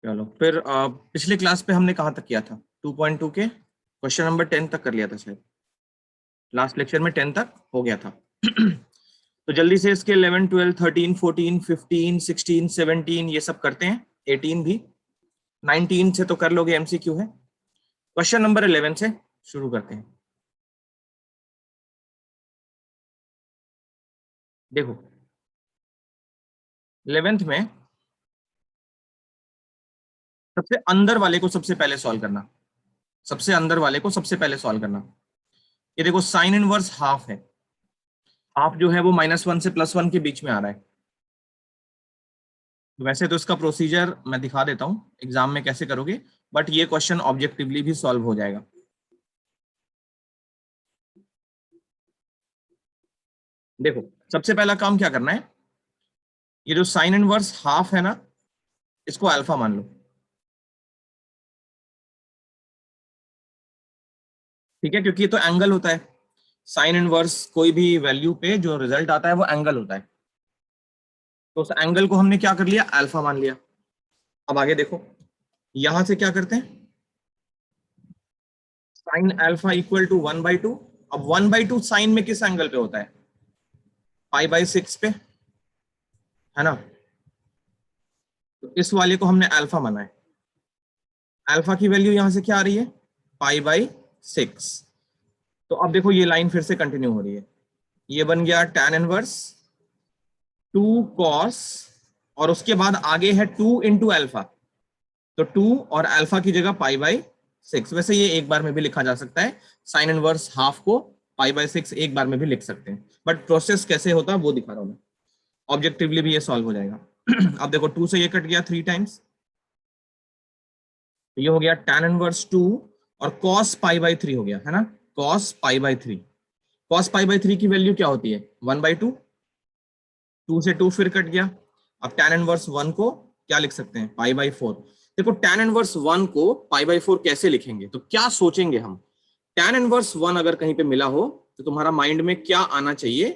चलो फिर पिछले क्लास पे हमने कहाँ तक किया था? 2.2 के क्वेश्चन नंबर 10 तक कर लिया था शायद। लास्ट लेक्चर में 10 तक हो गया था। तो जल्दी से इसके 11, 12, 13, 14, 15, 16, 17 ये सब करते हैं। 18 भी, 19 से तो कर लोगे, एमसीक्यू है। क्वेश्चन नंबर 11 से शुरू करते हैं। देखो 11th में सबसे अंदर वाले को सबसे पहले सॉल्व करना। सबसे अंदर वाले को सबसे पहले सॉल्व करना। ये देखो साइन इनवर्स हाफ है। हाफ जो है वो -1 से +1 के बीच में आ रहा है। वैसे तो इसका प्रोसीजर मैं दिखा देता हूं एग्जाम में कैसे करोगे, बट ये क्वेश्चन ऑब्जेक्टिवली भी सॉल्व हो जाएगा। देखो सबसे पहला काम क्या करना है, ये जो साइन इनवर्स हाफ है ना, इसको अल्फा मान लो। ठीक है, क्योंकि ये तो एंगल होता है। साइन इनवर्स कोई भी वैल्यू पे जो रिजल्ट आता है वो एंगल होता है। तो उस एंगल को हमने क्या कर लिया, अल्फा मान लिया। अब आगे देखो, यहां से क्या करते हैं, साइन अल्फा इक्वल टू 1/2। अब 1/2 साइन में किस एंगल पे होता है, π/6 पे, है ना। तो इस वाले को हमने अल्फा माना है। अल्फा की वैल्यू यहां से क्या आ रही है, π/6। तो अब देखो ये लाइन फिर से कंटिन्यू हो रही है। ये बन गया tan इनवर्स 2 cos, और उसके बाद आगे है 2 इंटू अल्फा। तो 2 और अल्फा की जगह π/6। वैसे ये एक बार में भी लिखा जा सकता है, साइन इनवर्स हाफ को π/6 एक बार में भी लिख सकते हैं, बट प्रोसेस कैसे होता है वो दिखा रहा हूं मैं। ऑब्जेक्टिवली भी ये सॉल्व हो जाएगा। अब देखो 2 से ये कट गया 3 टाइम्स, तो ये हो गया tan इनवर्स 2 और cos π/3 हो गया, है ना, cos π/3। cos π/3 की वैल्यू क्या होती है, 1/2। 2 से 2 फिर कट गया। अब tan इनवर्स 1 को क्या लिख सकते हैं, π/4। देखो tan इनवर्स 1 को π/4 कैसे लिखेंगे, तो क्या सोचेंगे हम, tan इनवर्स 1 अगर कहीं पे मिला हो तो तुम्हारा माइंड में क्या आना चाहिए,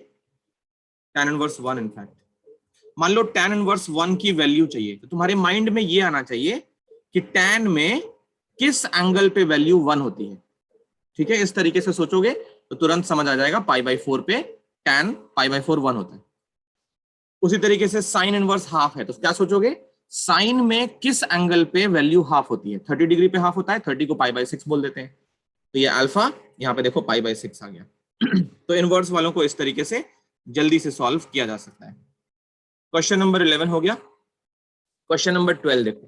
tan इनवर्स 1 इनफैक्ट, मान लो tan इनवर्स 1 की वैल्यू चाहिए, तो तुम्हारे माइंड में ये आना चाहिए कि tan में किस एंगल पे वैल्यू 1 होती है। ठीक है, इस तरीके से सोचोगे तो तुरंत समझ आ जाएगा, π/4 पे tan π/4 1 होता है। उसी तरीके से साइन इनवर्स हाफ है, तो क्या सोचोगे, साइन में किस एंगल पे वैल्यू हाफ होती है, 30 डिग्री पे हाफ होता है, 30 को π/6 बोल देते हैं। तो ये अल्फा, यहाँ पे देखो π/6 आ गया। तो इनवर्स वालों को इस तरीके से जल्दी से सॉल्व किया जा सकता है। क्वेश्चन नंबर 11 हो गया। क्वेश्चन नंबर 12 देखो।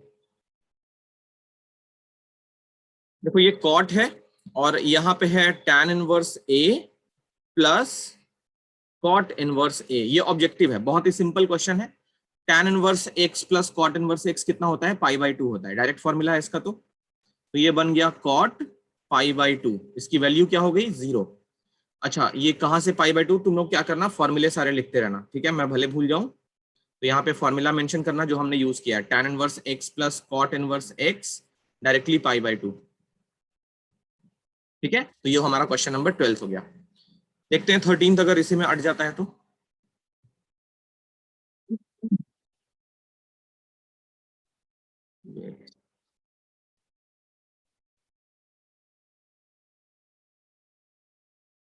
देखो ये कॉट है और यहाँ पे है tan inverse A plus cot inverse A. ये ऑब्जेक्टिव है, बहुत ही सिंपल क्वेश्चन है। tan inverse x plus cot inverse x कितना होता है, π/2 होता है, डायरेक्ट फॉर्मूला है इसका। तो ये बन गया कॉट π/2, इसकी वैल्यू क्या हो गई, 0। अच्छा, ये कहां से π/2, तुम लोग क्या करना, फॉर्मूले सारे लिखते रहना, ठीक है, मैं भले भूल जाऊं। तो यहाँ पे फॉर्मूला मेंशन करना जो हमने यूज किया है, tan inverse x plus cot inverse x directly π/2। ठीक है, तो ये हमारा क्वेश्चन नंबर 12 हो गया। देखते हैं 13 अगर इसी में अट जाता है तो।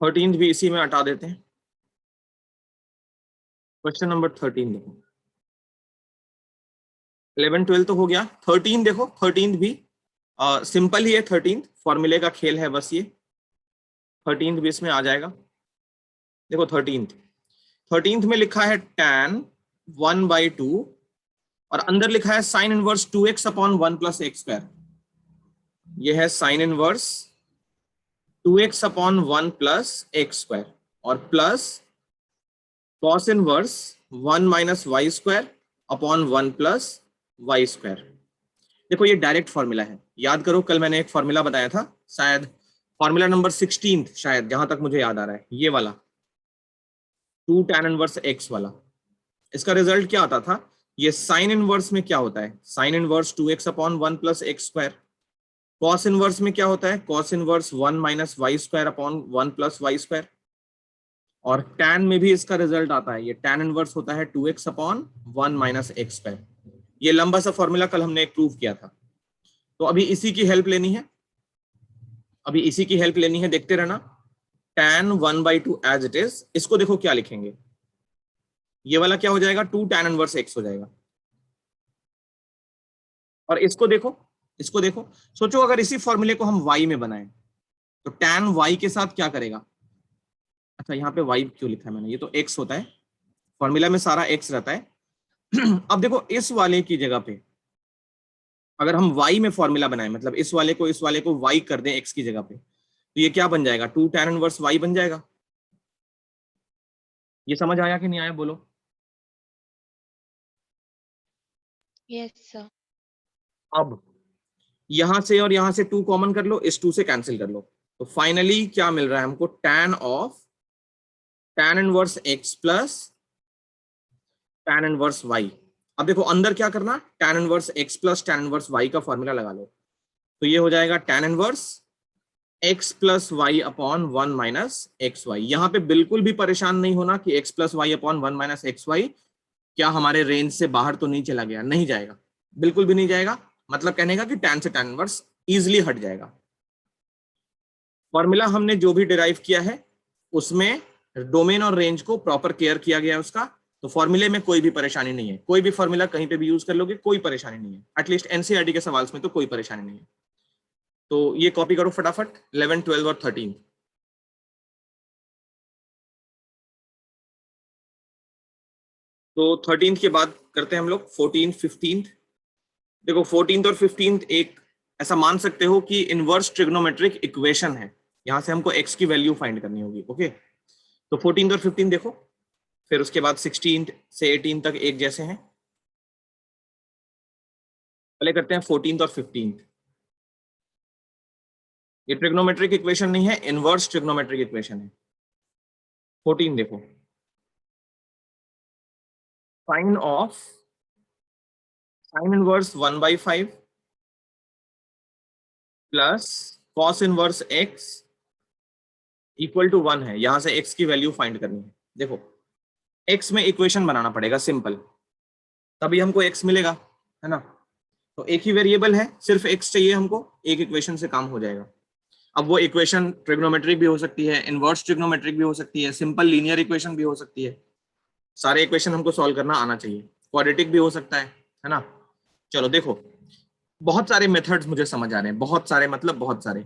थर्टीन भी इसी में हटा देते हैं। क्वेश्चन नंबर 13 देखो, 11 12 तो हो गया, 13 देखो, 13 भी सिंपल ही है। 13 फॉर्मूले का खेल है बस, ये 13 भी इसमें आ जाएगा। देखो 13 में लिखा है tan 1/2 और अंदर लिखा है sine inverse 2x upon 1 plus x square. ये है sine inverse 2x upon 1 plus x square और plus cos inverse 1 minus y square upon 1 plus y square. देखो ये डायरेक्ट फॉर्मूला है, याद करो कल मैंने एक फॉर्मूला बताया था, शायद फॉर्मूला नंबर 16 शायद, जहां तक मुझे याद आ रहा है, ये वाला 2 tan इनवर्स x वाला। इसका रिजल्ट क्या आता था, ये साइन इनवर्स में क्या होता है, sine inverse 2x upon 1 plus x square. Cos inverse में क्या होता है, cos inverse 1 minus y square upon 1 plus y square. और tan में भी इसका रिजल्ट आता है, ये tan इनवर्स होता है 2x upon 1 minus x square. ये लंबा सा फॉर्मूला कल हमने एक प्रूव किया था। तो अभी इसी की हेल्प लेनी है, अभी इसी की हेल्प लेनी है, देखते रहना। tan 1/2 एज इट इज, इसको देखो क्या लिखेंगे, ये वाला क्या हो जाएगा, 2 tan इनवर्स x हो जाएगा। और इसको देखो, इसको देखो, सोचो अगर इसी फॉर्मूले को हम y में बनाएं तो tan y के साथ क्या करेगा। अच्छा यहाँ पे y क्यों लिखा है मैंने, ये तो x होता है, फॉर्मूला में सारा x रहता है। अब देखो इस वाले की जगह पे अगर हम y में फॉर्मूला बनाएं, मतलब इस वाले को y कर दें x की जगह पे, तो ये क्या बन जाएगा, 2 tan इनवर्स y बन जाएगा। ये समझ आया कि नहीं आया, बोलो। Yes sir. अब यहां से और यहां से 2 कॉमन कर लो, इस 2 से कैंसिल कर लो, तो फाइनली क्या मिल रहा है हमको, tan of tan inverse x plus tan inverse y। अब देखो अंदर क्या करना, tan inverse x plus tan inverse y का फॉर्मूला लगा लो, तो ये हो जाएगा tan inverse x plus y upon 1 minus x y. यहां पे बिल्कुल भी परेशान नहीं होना कि x plus y upon 1 minus x y क्या हमारे रेंज से बाहर तो नहीं चला गया, नहीं जाएगा, बिल्कुल भी नहीं जाएगा। मतलब कहने का कि tan से tan इनवर्स इजिली हट जाएगा। फॉर्मूला हमने जो भी डिराइव किया है उसमें डोमेन और रेंज को प्रॉपर केयर किया गया है उसका, तो फॉर्मूले में कोई भी परेशानी नहीं है, कोई भी फॉर्मूला कहीं पे भी यूज कर लोगे, कोई परेशानी नहीं है, एटलीस्ट एनसीईआरटी के सवाल में तो कोई परेशानी नहीं है। तो ये कॉपी करो फटाफट 11, 12 और 13। तो 13 के बाद करते हैं हम लोग 14, 15। देखो 14 और 15 एक ऐसा मान सकते हो कि इनवर्स ट्रिग्नोमेट्रिक इक्वेशन है, यहां से हमको x की वैल्यू फाइंड करनी होगी। ओके, तो 14 और 15 देखो, फिर उसके बाद 16 से 18 तक एक जैसे हैं। पहले करते हैं 14 और 15। ये ट्रिग्नोमेट्रिक इक्वेशन नहीं है, इनवर्स ट्रिग्नोमेट्रिक इक्वेशन है। 14 देखो, sine of sine inverse 1/5 plus cos inverse x equal to 1 है, यहां से x की वैल्यू फाइंड करनी है। देखो x में इक्वेशन बनाना पड़ेगा सिंपल, तभी हमको x मिलेगा, है ना। तो एक ही वेरिएबल है, सिर्फ x चाहिए हमको, एक इक्वेशन से काम हो जाएगा। अब वो इक्वेशन ट्रिग्नोमेट्रिक भी हो सकती है, इनवर्स ट्रिग्नोमेट्रिक भी हो सकती है, सिंपल लीनियर इक्वेशन भी हो सकती है, सारे इक्वेशन हमको सॉल्व करना आना चाहिए, क्वाड्रेटिक भी हो सकता है ना। चलो देखो, बहुत सारे मेथड्स मुझे समझ आ रहे हैं, बहुत सारे मतलब बहुत सारे।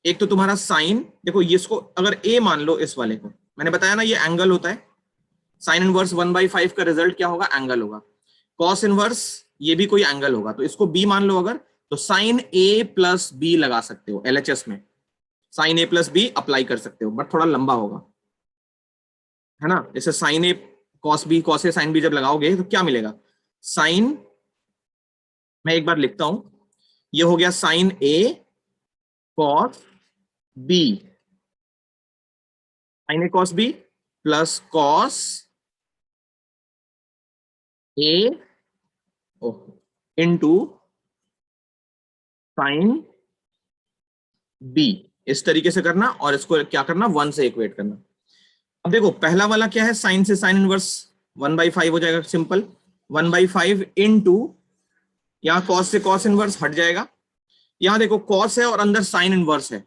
एक तो तुम्हारा साइन, देखो ये इसको अगर a मान लो, इस वाले को मैंने बताया ना ये एंगल होता है, साइन इनवर्स 1/5 का रिजल्ट क्या होगा, एंगल होगा। कॉस इनवर्स ये भी कोई एंगल होगा, तो इसको b मान लो अगर, तो साइन a प्लस बी लगा सकते हो LHS में, sine a plus B apply कर सकते हो, बट थोड़ा लंबा होगा, है ना। जैसे sign A cos A sine B जब लगाओगे तो क्या मिलेगा, साइन, मैं एक बार लिखता हूं, ये हो गया sign A cos B, sign A cos B plus cos A into sine B, इस तरीके से करना, और इसको क्या करना, 1 से इक्वेट करना। अब देखो पहला वाला क्या है, साइन से साइन इनवर्स 1/5 हो जाएगा, सिंपल 1/5 इंटू, यहाँ कॉस से कॉस इनवर्स हट जाएगा, यहाँ देखो कॉस है और अंदर साइन इनवर्स है,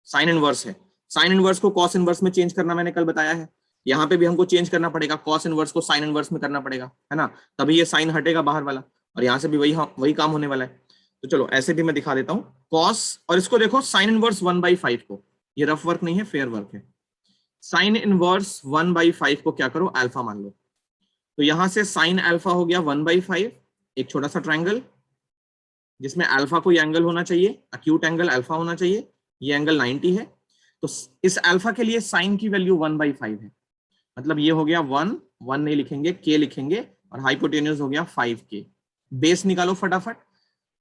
साइन इनवर्स है, साइन इनवर्स को कॉस इनवर्स में चेंज करना मैंने कल बताया है, यहाँ पे भी हमको चेंज करना पड़ेगा, कॉस इनवर्स को साइन इनवर्स में करना पड़ेगा, है ना, तभी ये साइन हटेगा बाहर वाला, और यहाँ से भी वही काम होने वाला है। तो चलो ऐसे भी मैं दिखा देता हूँ, कॉस, और इसको देखो साइन इनवर्स 1/5 को, ये रफ वर्क नहीं है, फेयर वर्क है, साइन इनवर्स 1/5 को क्या करो, अल्फा मान लो, तो यहां से साइन अल्फा हो गया 1/5, एक छोटा सा ट्राइंगल जिसमें अल्फा कोई एंगल होना चाहिए, अक्यूट एंगल अल्फा होना चाहिए, ये एंगल 90 है, तो इस अल्फा के लिए साइन की वैल्यू 1/5 है, मतलब ये हो गया 1 नहीं लिखेंगे, के लिखेंगे, और हाइपोटेन्यूज हो गया 5k। बेस निकालो फटाफट,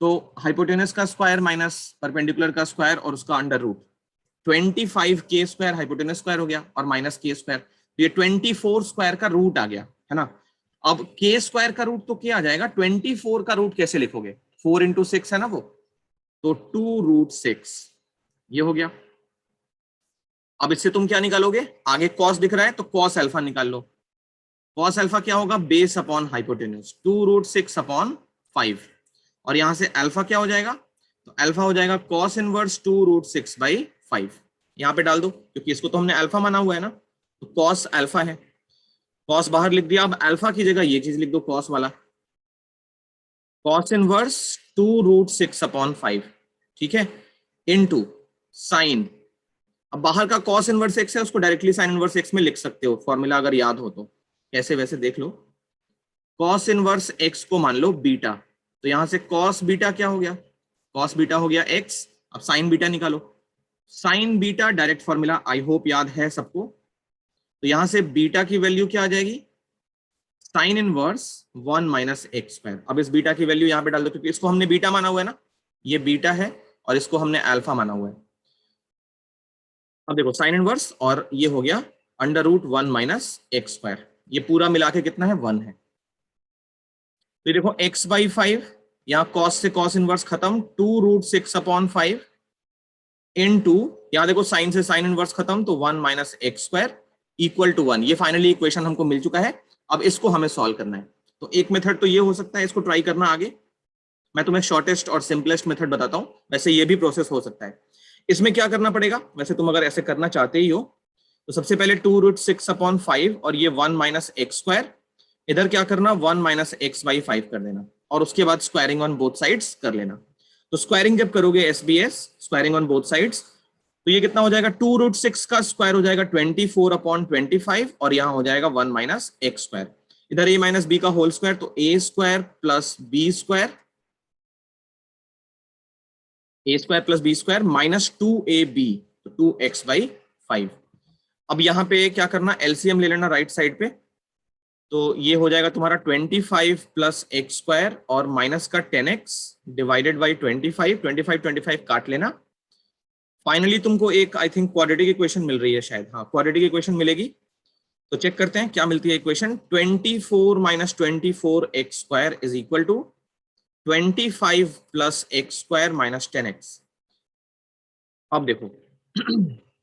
तो हाइपोटेन्यूज का स्क्वायर माइनस परपेंडिकुलर का स्क्वायर और उसका under root, 25k square hypotenuse square हो गया, और माइनस के स्क्वायर, तो ये 24 स्क्वायर का रूट आ गया, है ना। अब के स्क्वायर का रूट तो क्या आ जाएगा, 24 का रूट कैसे लिखोगे, 4 इंटू 6 है ना वो, तो 2√6, ये हो गया। अब इससे तुम क्या निकालोगे, आगे कॉस दिख रहा है तो कॉस अल्फा निकाल लो, कॉस अल्फा क्या होगा, बेस अपॉन हाइपोटेन्यूज, 2√6 अपॉन 5 और यहां से अल्फा क्या हो जाएगा, तो अल्फा हो जाएगा cos इनवर्स 2√6/5। यहाँ पे डाल दो क्योंकि इसको तो हमने अल्फा माना हुआ है ना, तो cos अल्फा है, cos बाहर लिख दिया। अब अल्फा की जगह ये चीज लिख दो cos वाला, cos इनवर्स 2√6/5, ठीक है, इनटू साइन। अब बाहर का cos इनवर्स x है उसको डायरेक्टली sin इनवर्स x में लिख सकते हो, फॉर्मूला अगर याद हो तो, कैसे वैसे देख लो। cos इनवर्स x को मान लो बीटा, तो यहां से cos बीटा क्या हो गया, cos बीटा हो गया x। अब sin बीटा निकालो, sin beta direct formula I hope याद है सबको। तो यहां से बीटा की वैल्यू क्या आ जाएगी, sign inverse 1 minus x square. अब इस बीटा की वैल्यू यहां पे डाल दो क्योंकि इसको हमने बीटा माना हुआ है ना, ये बीटा है और इसको हमने अल्फा माना हुआ है। अब देखो साइन इनवर्स और ये हो गया √1 माइनस एक्स स्क्वायर, ये पूरा मिला के कितना है 1 है। तो देखो x/5, यहाँ cos से cos इनवर्स खत्म, 2√6/5 इनटू, यहाँ देखो साइन से साइन इनवर्स खत्म तो 1 minus x square equal to 1। ये फाइनली इक्वेशन हमको मिल चुका है। अब इसको हमें सॉल्व करना है। तो एक मेथड तो ये हो सकता है, इसको ट्राई करना आगे। मैं तुम्हें शॉर्टेस्ट और सिंपलेस्ट मेथड बताता हूं, वैसे ये भी प्रोसेस हो सकता है। इसमें क्या करना पड़ेगा, वैसे तुम अगर ऐसे करना चाहते ही हो तो सबसे पहले 2√6/5 और ये 1 माइनस एक्स स्क्वायर, इधर क्या करना 1 माइनस x/5 कर देना और उसके बाद स्क्वायरिंग ऑन बोथ साइड्स कर लेना। तो स्क्वायरिंग जब करोगे SBS, squaring on both sides, तो ये कितना हो जाएगा, 2√6 का स्क्वायर हो जाएगा 24/25 और यहाँ हो जाएगा 1 माइनस एक्स स्क्वायर। इधर a माइनस बी का होल स्क्वायर, तो a square plus B square, a square plus B square minus 2ab, तो 2x/5। अब यहाँ पे क्या करना, एलसीएम ले लेना राइट साइड पे, तो ये हो जाएगा तुम्हारा 25 प्लस एक्स स्क्वायर और माइनस का 10x डिवाइडेड बाई 25 काट लेना। फाइनली तुमको एक आई थिंक क्वाड्रेटिक इक्वेशन मिल रही है शायद, हाँ क्वाड्रेटिक इक्वेशन मिलेगी। तो चेक करते हैं क्या मिलती है equation. 24 minus 24 x square is equal to 25 plus x square minus 10x। अब देखो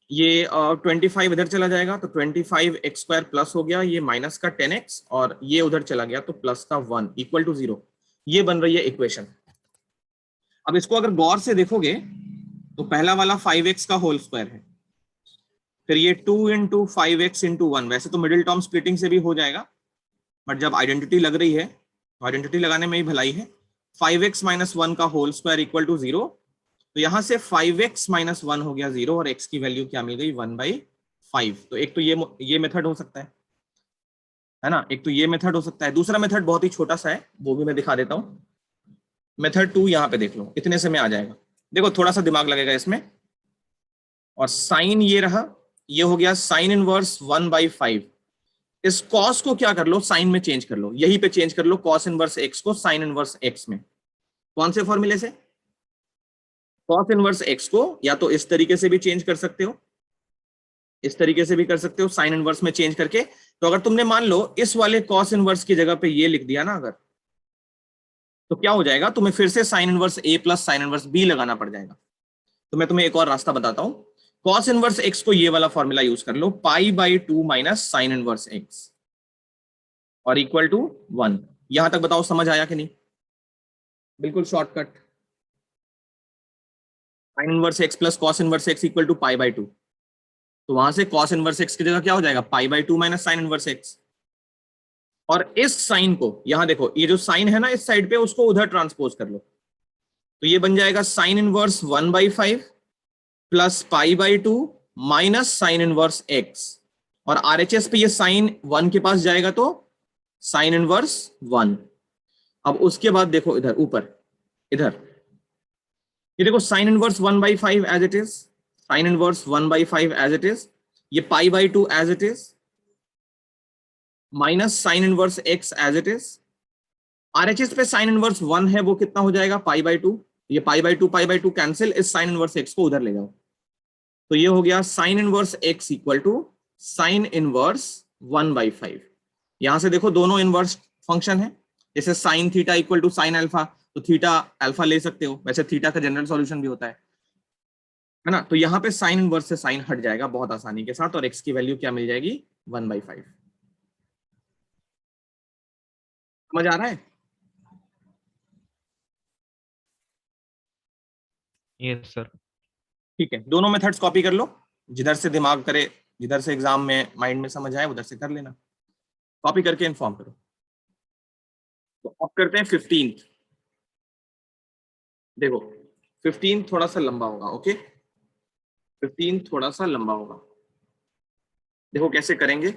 ये 25 इधर चला जाएगा तो 25 एक्स स्क्वायर प्लस हो गया, ये माइनस का 10x और ये उधर चला गया तो प्लस का 1 इक्वल टू 0। ये बन रही है इक्वेशन। अब इसको अगर गौर से देखोगे तो पहला वाला 5x का होल स्क्वायर है, फिर ये 2 इंटू 5x इंटू 1। वैसे तो मिडिल टर्म स्प्लिटिंग से भी हो जाएगा, बट जब आइडेंटिटी लग रही है तो आइडेंटिटी लगाने में ही भलाई है। 5x माइनस 1 का होल स्क्वायर इक्वल टू 0, तो यहां से 5x माइनस 1 हो गया 0 और x की वैल्यू क्या मिल गई 1/5। तो एक तो ये मेथड हो सकता है ना, एक तो ये मेथड हो सकता है। दूसरा मेथड बहुत ही छोटा सा है, वो भी मैं दिखा देता हूं। मेथड 2 यहाँ पे देख लो, इतने से में आ जाएगा। देखो थोड़ा सा दिमाग लगेगा इसमें, और साइन ये रहा, ये हो गया साइन इनवर्स 1/5। इस कॉस को क्या कर लो, साइन में चेंज कर लो, यहीं पे चेंज कर लो कॉस इनवर्स x को साइन इनवर्स x में। कौन से फॉर्मूले से, कॉस इनवर्स x को या तो इस तरीके से भी चेंज कर सकते हो, इस तरीके से भी कर सकते हो साइन इनवर्स में चेंज करके। तो अगर तुमने मान लो इस वाले कॉस इनवर्स की जगह पे ये लिख दिया ना अगर, तो क्या हो जाएगा, तुम्हें फिर से sine inverse a plus sine inverse b लगाना पड़ जाएगा। तो मैं तुम्हें एक और रास्ता बताता हूं, कॉस इनवर्स x को ये वाला फॉर्मूला यूज कर लो, π/2 माइनस साइन इनवर्स x और इक्वल टू 1। यहां तक बताओ समझ आया कि नहीं, बिल्कुल shortcut. Sine inverse x plus cos inverse x equal to π/2, तो वहां से कॉस इनवर्स x की जगह क्या हो जाएगा π/2 माइनस साइन इनवर्स x। और इस साइन को यहां देखो, ये जो साइन है ना इस साइड पे, उसको उधर ट्रांसपोज कर लो, तो ये बन जाएगा sine inverse 1/5 plus π/2 minus sine inverse x। और RHS पे ये साइन 1 के पास जाएगा तो साइन इनवर्स 1। अब उसके बाद देखो इधर ऊपर, इधर ये देखो sine inverse 1/5 as it is, sine inverse 1/5 as it is, ये π/2 as it is, minus sine inverse x as it is. RHS पे साइन इनवर्स 1 है, वो कितना हो जाएगा π/2, ये π/2 कैंसिल, इस साइन इनवर्स x को उधर ले जाओ, तो ये हो गया sine inverse x equal to sine inverse 1/5। यहां से देखो दोनों इनवर्स फंक्शन है, जैसे sine theta equal to sine alpha, तो थीटा अल्फा ले सकते हो, वैसे थीटा का जनरल सॉल्यूशन भी होता है ना। तो यहाँ पे साइन इनवर्स से साइन हट जाएगा बहुत आसानी के साथ और x की वैल्यू क्या मिल जाएगी 1/5। समझ आ रहा है? Yes sir. ठीक है, दोनों मेथड्स कॉपी कर लो, जिधर से दिमाग करे, जिधर से एग्जाम में माइंड में समझ आए उधर से कर लेना, कॉपी करके इन्फॉर्म करो। तो अब करते हैं 15th। देखो 15 थोड़ा सा लंबा होगा, ओके 15 थोड़ा सा लंबा होगा। देखो कैसे करेंगे।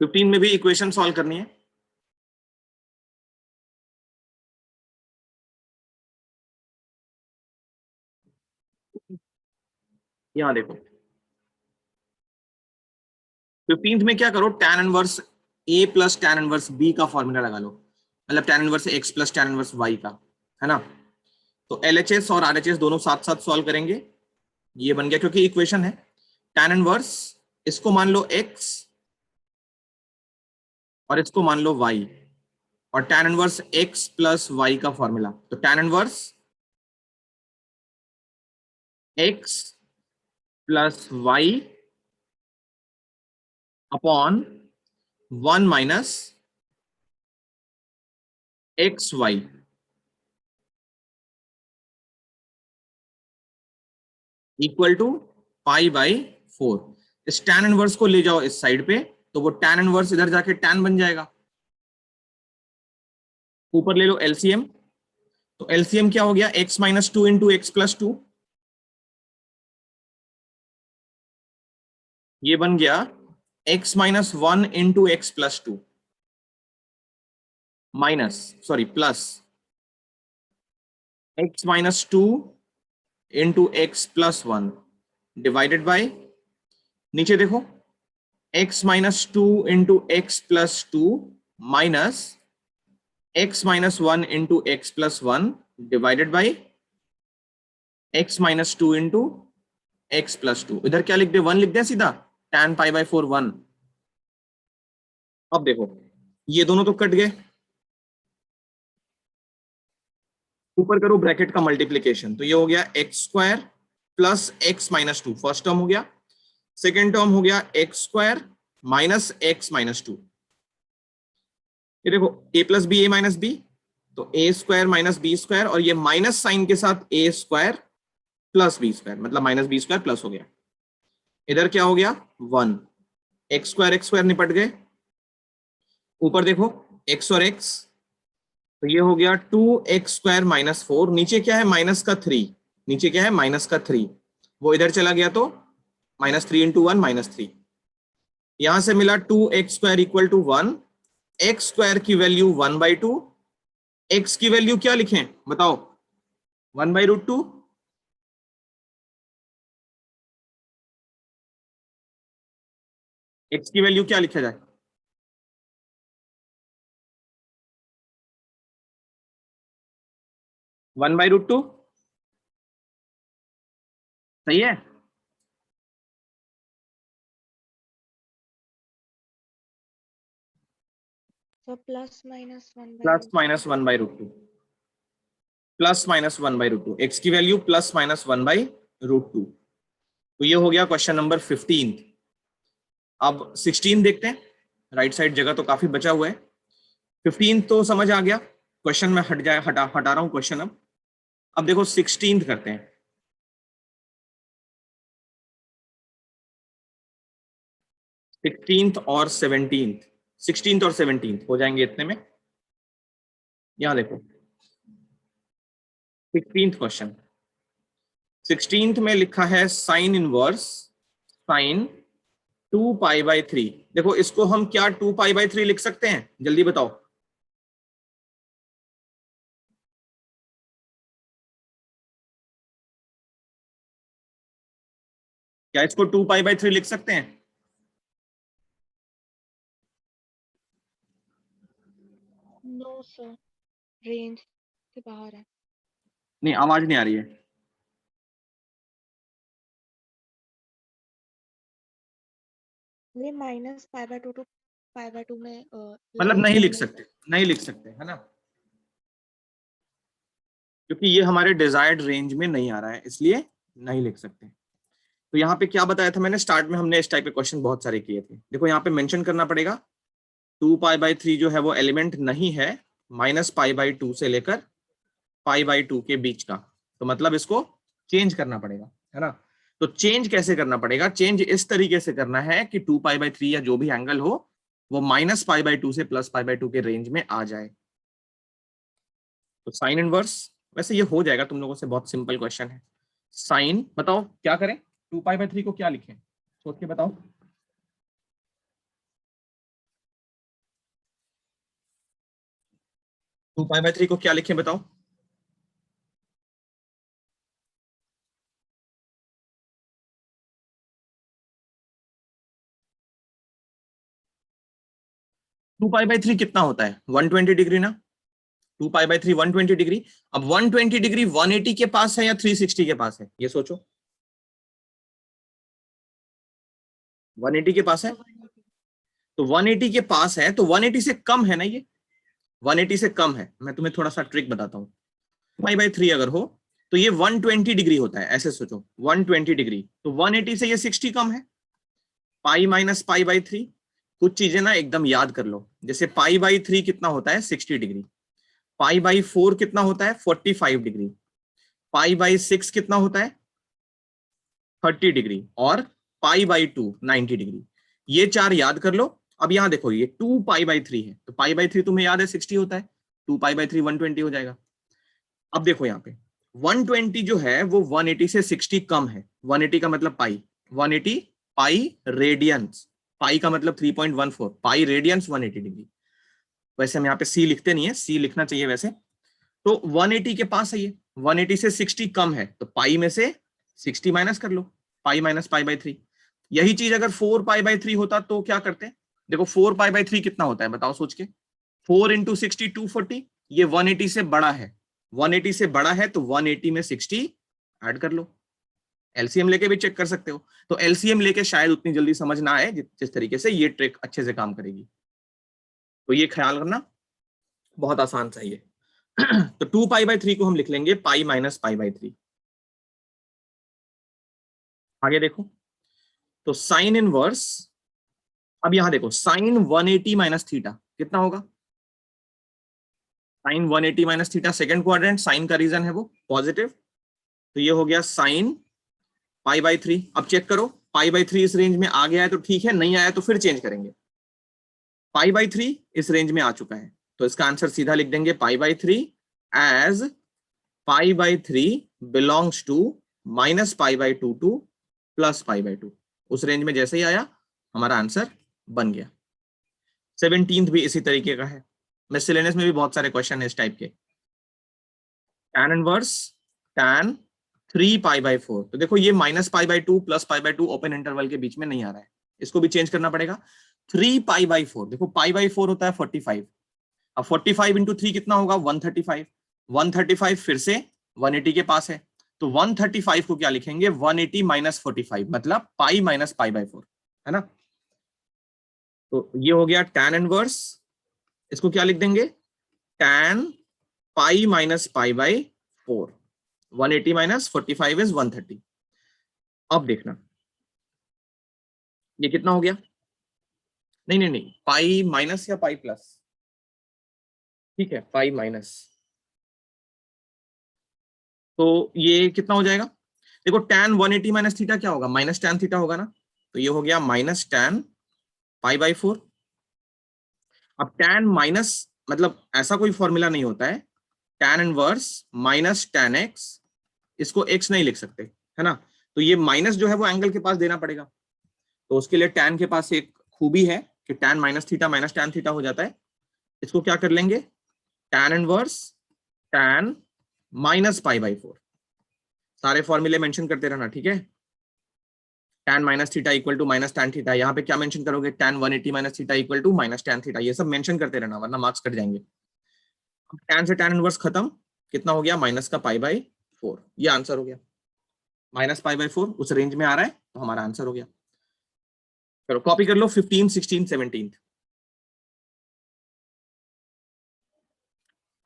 15 में भी इक्वेशन सॉल्व करनी है। यहां देखो 15th में क्या करो, tan inverse a plus tan inverse b का फॉर्मूला लगा लो, मतलब tan inverse x plus tan inverse y का, है ना। तो LHS और RHS दोनों साथ साथ सॉल्व करेंगे, ये बन गया क्योंकि इक्वेशन है। tan इनवर्स इसको मान लो x और इसको मान लो y, और tan inverse x plus y का फॉर्मूला, तो tan inverse x plus y upon 1 minus x y equal to pi by 4। इस tan इनवर्स को ले जाओ इस साइड पे, तो वो tan इनवर्स इधर जाके tan बन जाएगा। ऊपर ले लो एलसीएम, तो एलसीएम क्या हो गया, x minus 2 into x plus 2, ये बन गया x minus 1 into x plus 2 minus sorry plus x minus 2 into x plus 1 divided by, नीचे देखो x minus 2 into x plus 2 minus x minus 1 into x plus 1 divided by x minus 2 into x plus 2। इधर क्या लिख दे, 1 लिख दे सीधा, tan pi by 4 1। अब देखो ये दोनों तो कट गए, ऊपर करो ब्रैकेट का मल्टीप्लीकेशन, तो ये हो गया x square plus x minus 2, first term हो गया। सेकेंड टर्म हो गया x square minus x minus 2। ये देखो a plus B A minus B, तो A square minus B square, और ये माइनस साइन के साथ A square plus B square, मतलब माइनस बी स्क्वायर प्लस हो गया। इधर क्या हो गया 1, एक्स स्क्वायर निपट गए। ऊपर देखो x और x, तो ये हो गया 2x स्क्वायर माइनस 4, नीचे क्या है माइनस का 3, नीचे क्या है माइनस का 3, वो इधर चला गया तो माइनस 3 इंटू 1 माइनस 3। यहां से मिला 2x square equal to 1, x square की वैल्यू 1/2, x की वैल्यू क्या लिखें बताओ, 1/√2। x की वैल्यू क्या लिखा जाए, 1/√2, सही है। So plus minus 1 by plus root minus 1/√2, plus minus 1/√2, x की वैल्यू प्लस माइनस 1/√2। तो ये हो गया क्वेश्चन नंबर 15। अब 16 देखते हैं, राइट साइड जगह तो काफी बचा हुआ है। 15 तो समझ आ गया, क्वेश्चन में हटा रहा हूं क्वेश्चन। अब देखो 16 करते हैं। 16 और 17, 16 और 17 हो जाएंगे इतने में। यहां देखो 16 क्वेश्चन, 16 में लिखा है sine inverse sine 2 pi by 3। देखो इसको हम क्या 2 पाई बाई 3 लिख सकते हैं, जल्दी बताओ। क्या इसको 2 पाई बाई 3 लिख सकते हैं? No sir, range के बाहर है। नहीं, आवाज नहीं आ रही है। ये minus pi by 2 to pi by 2 में मतलब नहीं लिख सकते, नहीं लिख सकते, है ना, क्योंकि ये हमारे डिजायर्ड रेंज में नहीं आ रहा है, इसलिए नहीं लिख सकते। तो यहाँ पे क्या बताया था मैंने, स्टार्ट में हमने इस टाइप के क्वेश्चन बहुत सारे किए थे। देखो यहाँ पे मेंशन करना पड़ेगा 2 पाई बाई 3 जो है वो एलिमेंट नहीं है, -π/2 से लेकर π/2 के बीच का। तो मतलब इसको चेंज करना पड़ेगा, है ना। तो चेंज कैसे करना पड़ेगा? चेंज इस तरीके से करना है कि 2π/3 या जो भी एंगल हो वो -π/2 से +π/2 के रेंज में आ जाए। तो साइन इनवर्स, वैसे ये हो जाएगा तुम लोगों से, बहुत सिंपल क्वेश्चन है। साइन, बताओ क्या करें? 2π/3 को क्या लिखें, सोच के बताओ। टू पाई बाई थ्री को क्या लिखें बताओ? टू पाई बाई थ्री कितना होता है? 120 डिग्री ना। 2π/3 120 डिग्री। अब 120 डिग्री 180 के पास है या 360 के पास है, ये सोचो। 180 के पास है, तो 180 के पास है तो 180 से कम है ना ये, 180 से कम है। मैं तुम्हें थोड़ा सा ट्रिक बताता हूँ। 2π/3 अगर हो तो ये 120 डिग्री होता है, ऐसे सोचो 120 डिग्री, तो 180 से ये 60 कम है। पाई माइनस π/3, कुछ चीजें ना एकदम याद कर लो। जैसे π/3 कितना होता है? 60 डिग्री। π/4 कितना होता है? 45 डिग्री। π/6 कितना होता है? 30 डिग्री। और π/2 90 डिग्री। ये चार याद कर लो। अब यहां देखो, ये 2π/3 है, तो π/3 तुम्हें याद है 60 होता है, 2π/3 120 हो जाएगा। अब देखो यहाँ पे 120 जो है वो 180 से 60 कम है। 180 का मतलब पाई, 180 पाई रेडियंस, पाई का मतलब 3.14, पाई रेडियंस 180 डिग्री। वैसे हम यहाँ पे सी लिखते नहीं है, सी लिखना चाहिए वैसे। तो 180 के पास है ये, 180 से 60 कम है, तो पाई में से 60 माइनस कर लो, पाई माइनस π/3। यही चीज अगर 4π/3 होता तो क्या करते? देखो 4π/3 कितना होता है बताओ सोच के। 4 इंटू 60 240, ये 180 से बड़ा है, 180 से बड़ा है तो 180 में 60 ऐड कर लो। एलसीएम लेके भी चेक कर सकते हो। तो एलसीएम लेके शायद उतनी जल्दी समझ ना आए जिस तरीके से ये ट्रिक अच्छे से काम करेगी। तो ये ख्याल रखना, बहुत आसान सा ये। तो 2π/3 को हम लिख लेंगे पाई माइनस π/3। आगे देखो, तो साइन इनवर्स, अब यहां देखो साइन 180 माइनस थीटा कितना होगा? Sine 180 minus theta, second quadrant, sine का रीजन है वो पॉजिटिव, तो ये हो गया साइन π/3। अब चेक करो π/3 इस रेंज में आ गया है तो ठीक है, नहीं आया तो फिर चेंज करेंगे। π/3 इस रेंज में आ चुका है, तो इसका आंसर सीधा लिख देंगे π/3 एज π/3 बिलोंग्स टू -π/2 टू +π/2। उस रेंज में जैसे ही आया हमारा आंसर बन गया। 17th भी इसी तरीके का है। मिसलेनियस में भी बहुत सारे क्वेश्चन है इस टाइप के। tan इनवर्स tan 3π/4, तो देखो ये -π/2 +π/2 ओपन इंटरवल के बीच में नहीं आ रहा है, इसको भी चेंज करना पड़ेगा। 3π/4, देखो π/4 होता है 45, अब 45 इंटू 3 कितना होगा? 135। 135 फिर से 180 के पास है, तो 135 को क्या लिखेंगे? 180 माइनस 45, मतलब पाई माइनस π/4, है ना। तो ये हो गया tan इनवर्स, इसको क्या लिख देंगे? tan pi minus π/4, 180 minus 45 is 130। अब देखना ये कितना हो गया? नहीं नहीं नहीं, पाई माइनस या पाई प्लस? ठीक है, पाई माइनस, तो ये कितना हो जाएगा? देखो tan 180 माइनस थीटा क्या होगा? माइनस tan थीटा होगा ना, तो ये हो गया माइनस tan π/4। अब tan माइनस, मतलब ऐसा कोई फॉर्मूला नहीं होता है, tan inverse minus tan x, इसको x नहीं लिख सकते, है ना। तो ये माइनस जो है वो एंगल के पास देना पड़ेगा, तो उसके लिए tan के पास एक खूबी है कि tan minus theta minus tan theta हो जाता है। इसको क्या कर लेंगे? tan inverse tan minus π/4। सारे फॉर्मूले मेंशन करते रहना, ठीक है। tan minus theta equal to minus tan theta, यहाँ पे क्या मेंशन करोगे? tan 180 minus theta equal to minus tan theta, ये सब मेंशन करते रहना वरना मार्क्स कट जाएंगे। tan से tan इनवर्स खत्म, कितना हो गया? माइनस का π/4, ये आंसर हो गया। माइनस π/4 उस रेंज में आ रहा है तो हमारा आंसर हो गया। चलो कॉपी कर लो 15, 16, 17।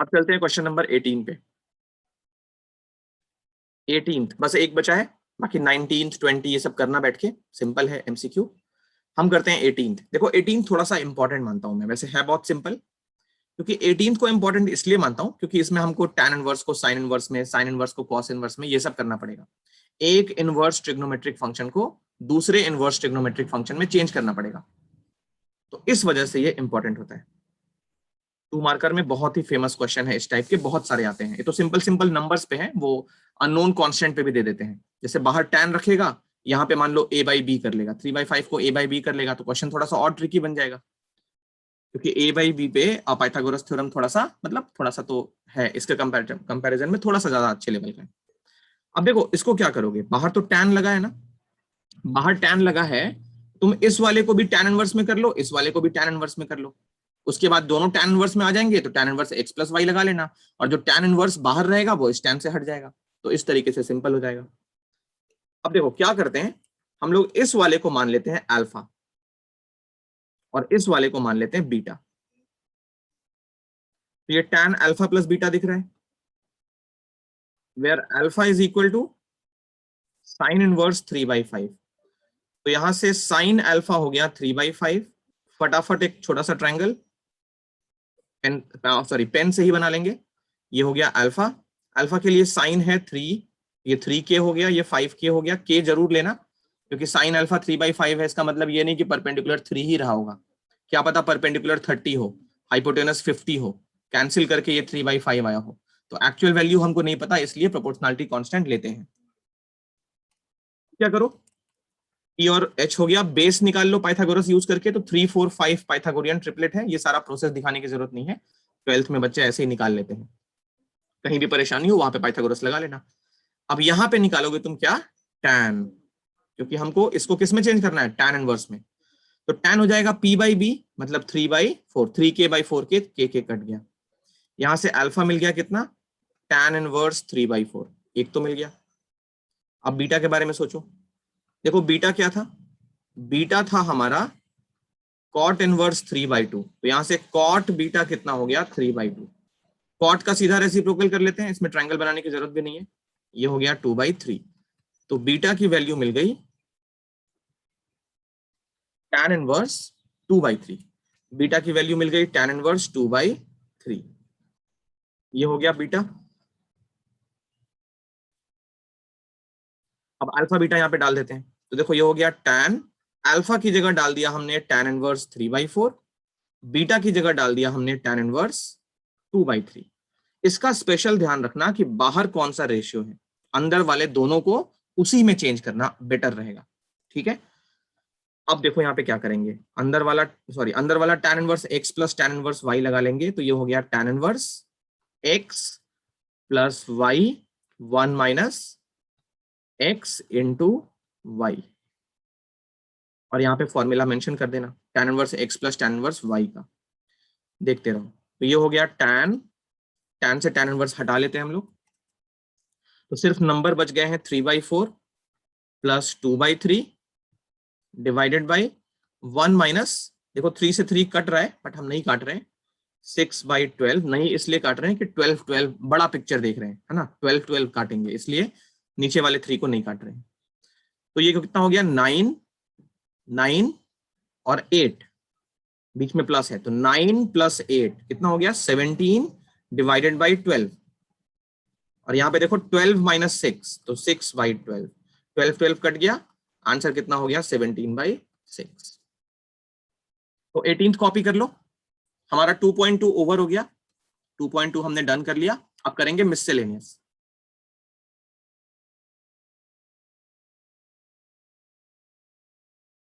अब चलते हैं क्वेश्चन नंबर 18 पे। 18 बस एक बचा है, बाकी 19, 20 ये सब करना बैठ के, सिंपल है एमसीक्यू। हम करते हैं 18। देखो 18 थोड़ा सा इंपॉर्टेंट मानता हूं मैं, वैसे है बहुत सिंपल, क्योंकि 18th को इंपॉर्टेंट इसलिए मानता हूं क्योंकि इसमें हमको tan इनवर्स को sin इनवर्स में, sin इनवर्स को cos इनवर्स में, ये सब करना पड़ेगा। एक इनवर्स ट्रिग्नोमेट्रिक फंक्शन को दूसरे इनवर्स ट्रिग्नोमेट्रिक फंक्शन में चेंज करना पड़ेगा, तो इस वजह से ये इंपॉर्टेंट होता है। 2 मार्कर में बहुत ही फेमस क्वेश्चन है इस टाइप के, बहुत सारे आते हैं। ये तो सिंपल सिंपल नंबर्स पे हैं, वो अननोन कांस्टेंट पे भी दे देते हैं। जैसे बाहर tan रखेगा, यहाँ पे मान लो a/b कर लेगा, 3/5 को a/b कर लेगा, तो क्वेश्चन थोड़ा सा और ट्रिकी बन जाएगा, क्योंकि a/b पे पाइथागोरस थ्योरम थोड़ा सा, मतलब थोड़ा सा तो है, इसके कंपैरिजन में थोड़ा सा ज्यादा अच्छे लेवल का है। अब देखो इसको क्या करोगे, बाहर तो tan लगा है ना, बाहर tan लगा है, तुम इस वाले को भी tan इनवर्स में कर लो, इस वाले को भी tan इनवर्स में कर लो, उसके बाद दोनों tan इनवर्स में आ जाएंगे, तो tan inverse x plus y लगा लेना, और जो tan इनवर्स बाहर रहेगा वो इस tan से हट जाएगा, तो इस तरीके से सिंपल हो जाएगा। अब देखो क्या करते हैं, हम लोग इस वाले को मान लेते हैं अल्फा और इस वाले को मान लेते हैं बीटा, तो ये tan अल्फा प्लस बीटा दिख रहा है, where alpha is equal to sine inverse 3/5, तो यहां से साइन अल्फा हो गया 3/5, फटाफट एक छोटा सा ट्रायंगल पेन से ही बना लेंगे, ये हो गया अल्फा, अल्फा के लिए साइन है 3, ये 3k हो गया, ये 5k हो गया, k जरूर लेना क्योंकि साइन अल्फा 3/5 है, इसका मतलब ये नहीं कि परपेंडिकुलर 3 ही रहा होगा, क्या पता परपेंडिकुलर 30 हो, हाइपोटेनस 50 हो, कैंसिल करके ये 3/5 आया हो, तो एक्चुअल वैल्यू हमको नहीं पता, इसलिए प्रोपोर्शनैलिटी कांस्टेंट लेते हैं। क्या करो, E और H हो गया, बेस निकाल लो पाइथागोरस यूज करके, तो 3 4 5 पाइथागोरियन ट्रिपलेट है, ये सारा प्रोसेस दिखाने की जरूरत नहीं है, 12th में बच्चे ऐसे ही निकाल लेते हैं, कहीं भी परेशानी हो वहां पे पाइथागोरस लगा लेना। अब यहाँ पे निकालोगे तुम क्या, tan, क्योंकि हमको इसको किस में चेंज करना है, tan इनवर्स में, तो tan हो जाएगा p/b, मतलब 3/4, 3k/4 के कट गया, यहां से अल्फा मिल गया कितना, tan इनवर्स 3/4, एक तो मिल गया। अब बीटा के बारे में सोचो, देखो बीटा क्या था, बीटा था हमारा cot इनवर्स 3/2, तो यहां से cot बीटा कितना हो गया 3/2, cot का सीधा रेसिप्रोकल कर लेते हैं, इसमें ट्रायंगल बनाने की जरूरत भी नहीं है, ये हो गया 2/3, तो बीटा की वैल्यू मिल गई tan इनवर्स 2/3, बीटा की वैल्यू मिल गई tan इनवर्स 2/3, ये हो गया बीटा। अब अल्फा बीटा यहाँ पे डाल देते हैं, तो देखो ये हो गया tan, अल्फा की जगह डाल दिया हमने tan इनवर्स 3/4, बीटा की जगह डाल दिया हमने tan इनवर्स 2/3। इसका स्पेशल ध्यान रखना कि बाहर कौन सा रेशियो है, अंदर वाले दोनों को उसी में चेंज करना बेटर रहेगा, ठीक है। अब देखो यहाँ पे क्या करेंगे, अंदर वाला tan inverse x plus tan inverse y लगा लेंगे, तो ये हो गया tan inverse x plus y 1 minus x into y, और यहाँ पे फॉर्मूला मेंशन कर देना tan inverse x plus tan inverse y का, देखते रहो, तो ये हो गया tan से tan इनवर्स हटा लेते हैं हम लोग, तो सिर्फ नंबर बच गए हैं 3/4 प्लस 2/3 डिवाइडेड बाई 1 माइनस, देखो 3 से 3 कट रहा है बट हम नहीं काट रहे हैं, 6/12 नहीं इसलिए काट रहे हैं कि 12 बड़ा पिक्चर देख रहे हैं, है ना, 12 काटेंगे, इसलिए नीचे वाले 3 को नहीं काट रहे हैं, तो ये कितना हो गया 9 9 और 8 बीच में प्लस है, तो 9 प्लस 8 कितना हो गया 17 डिवाइडेड बाई 12, और यहाँ पे देखो 12 माइनस 6, तो 6/12, 12 कट गया, आंसर कितना हो गया 17/6। तो 18th कॉपी कर लो, हमारा 2.2 ओवर हो गया, 2.2 हमने डन कर लिया, अब करेंगे मिससेलेनियस।